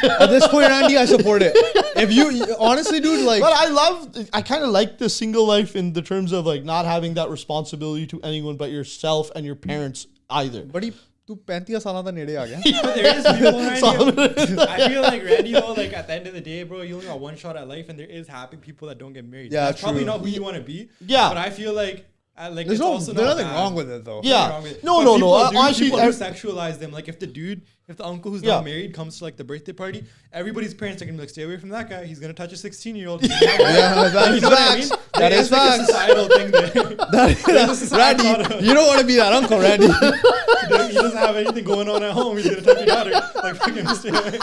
At this point, Randy, I support it. If you honestly, dude, like, but I kind of like the single life in the terms of like not having that responsibility to anyone but yourself and your parents either. But tu 35 साल दा नेड़े आ गया. There is people, Randy. I feel like Randy though, like at the end of the day, bro, you only got one shot at life, and there is happy people that don't get married. Yeah, that's probably not who you want to be. Yeah, but I feel like. Like there's nothing wrong with it though. Yeah, no. People do sexualize them. Like if the uncle who's not married comes to like the birthday party, everybody's parents are gonna be like, stay away from that guy. He's gonna touch a 16-year-old. That is facts. That is facts. A societal thing there. Randy, you don't want to be that uncle, Randy. He doesn't have anything going on at home. He's gonna touch your daughter. Like fucking stay away.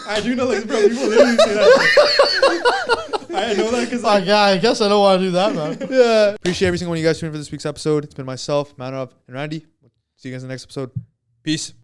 I do know, like, bro, people literally say that. I know that because I guess I don't want to do that, man. Yeah. Appreciate every single one of you guys tuning in for this week's episode. It's been myself, Manav, and Randy. See you guys in the next episode. Peace.